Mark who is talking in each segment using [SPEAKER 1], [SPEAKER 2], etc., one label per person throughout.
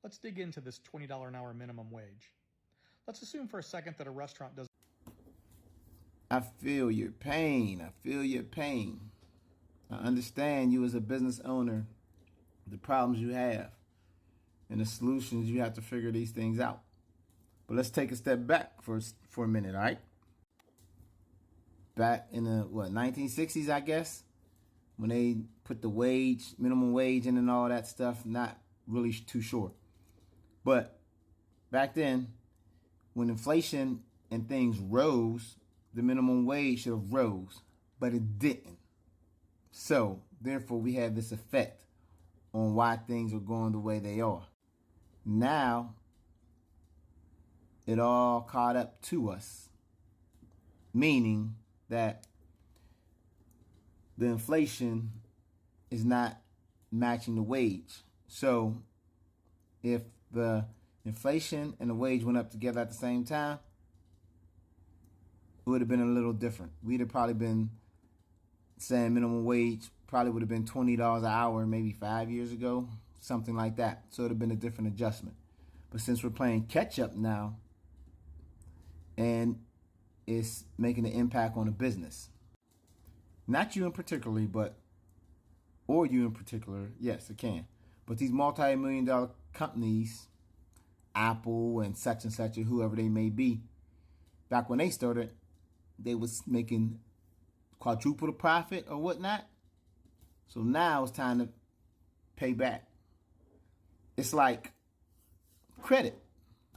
[SPEAKER 1] Let's dig into this $20 an hour minimum wage. Let's assume for a second that a restaurant does.
[SPEAKER 2] I feel your pain. I feel your pain. I understand you as a business owner, the problems you have, and the solutions you have to figure these things out. But let's take a step back for a minute, all right? Back in the 1960s, I guess, when they put the minimum wage in and all that stuff, not really too sure. But back then, when inflation and things rose, the minimum wage should have rose, but it didn't. So, therefore, we have this effect on why things are going the way they are. Now, it all caught up to us, meaning that the inflation is not matching the wage. So, if the inflation and the wage went up together at the same time, it would have been a little different. We'd have probably been saying minimum wage probably would have been $20 an hour maybe 5 years ago, something like that. So it would have been a different adjustment. But since we're playing catch up now, and it's making an impact on the business, not you in particular, or you in particular, yes, it can. But these multi-million-dollar companies, Apple and such, or whoever they may be, back when they started, they was making quadruple the profit or whatnot. So now it's time to pay back. It's like credit.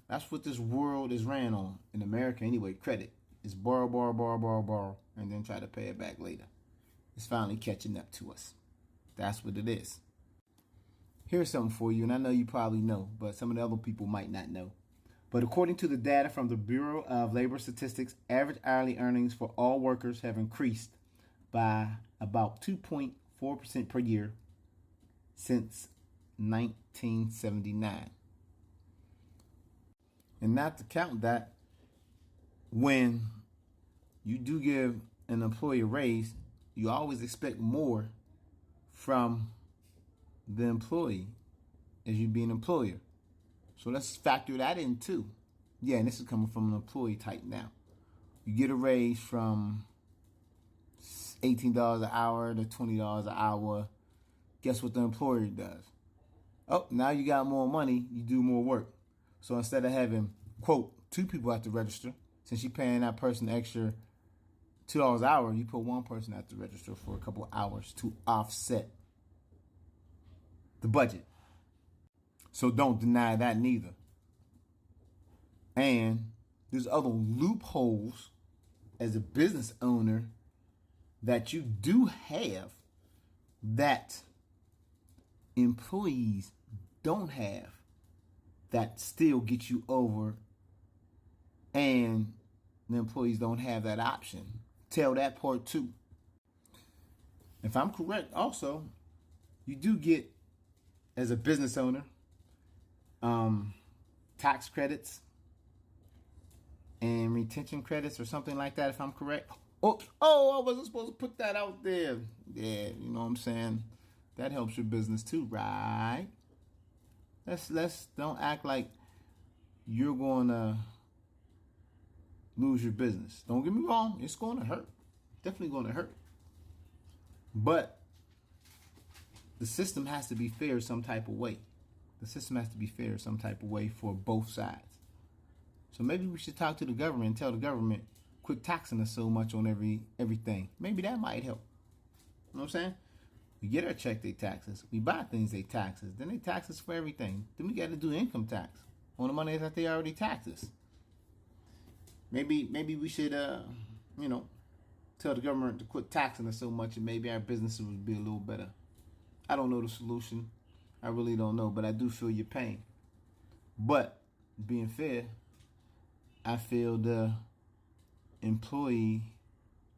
[SPEAKER 2] That's what this world is ran on. In America anyway, credit. It's borrow, and then try to pay it back later. It's finally catching up to us. That's what it is. Here's something for you, and I know you probably know, but some of the other people might not know. But according to the data from the Bureau of Labor Statistics, average hourly earnings for all workers have increased by about 2.4% per year since 1979. And not to count that, when you do give an employee a raise, you always expect more from the employee as you be an employer. So let's factor that in too. Yeah, and this is coming from an employee type now. You get a raise from $18 an hour to $20 an hour. Guess what the employer does? Oh, now you got more money, you do more work. So instead of having, quote, 2 people at the register, since you're paying that person extra $2 an hour, you put 1 person at the register for a couple hours to offset the budget. So don't deny that neither. And there's other loopholes as a business owner that you do have that employees don't have that still get you over, and the employees don't have that option. Tell that part too. If I'm correct, also, you do get, as a business owner, tax credits and retention credits or something like that, if I'm correct. Oh, I wasn't supposed to put that out there. Yeah, you know what I'm saying? That helps your business too, right? Let's don't act like you're going to lose your business. Don't get me wrong, it's going to hurt. Definitely going to hurt. But the system has to be fair some type of way. The system has to be fair some type of way for both sides. So maybe we should talk to the government and tell the government, quit taxing us so much on everything. Maybe that might help. You know what I'm saying? We get our check, they tax us. We buy things, they tax us. Then they tax us for everything. Then we got to do income tax on the money that they already tax us. Maybe we should, tell the government to quit taxing us so much, and maybe our businesses would be a little better. I don't know the solution. I really don't know, but I do feel your pain. But being fair, I feel the employee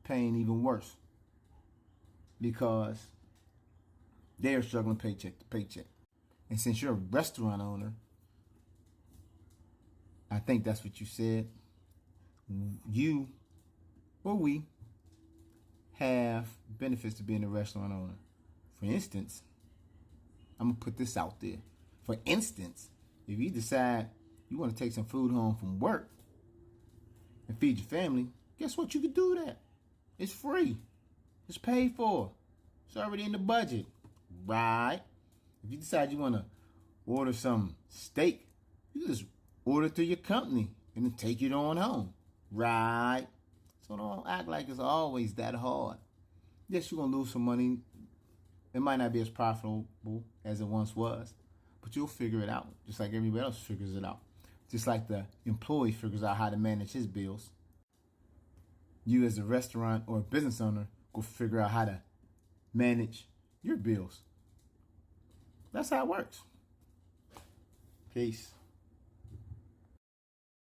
[SPEAKER 2] pain even worse, because they are struggling paycheck to paycheck. And since you're a restaurant owner, I think that's what you said, you or we have benefits to being a restaurant owner. For instance, I'm going to put this out there. For instance, If you decide you want to take some food home from work and feed your family, guess what? You can do that. It's free. It's paid for. It's already in the budget. Right? If you decide you want to order some steak, you just order through your company and then take it on home. Right? So don't act like it's always that hard. Yes, you're going to lose some money. It might not be as profitable as it once was, but you'll figure it out, just like everybody else figures it out. Just like the employee figures out how to manage his bills, you as a restaurant or a business owner go figure out how to manage your bills. That's how it works. Peace.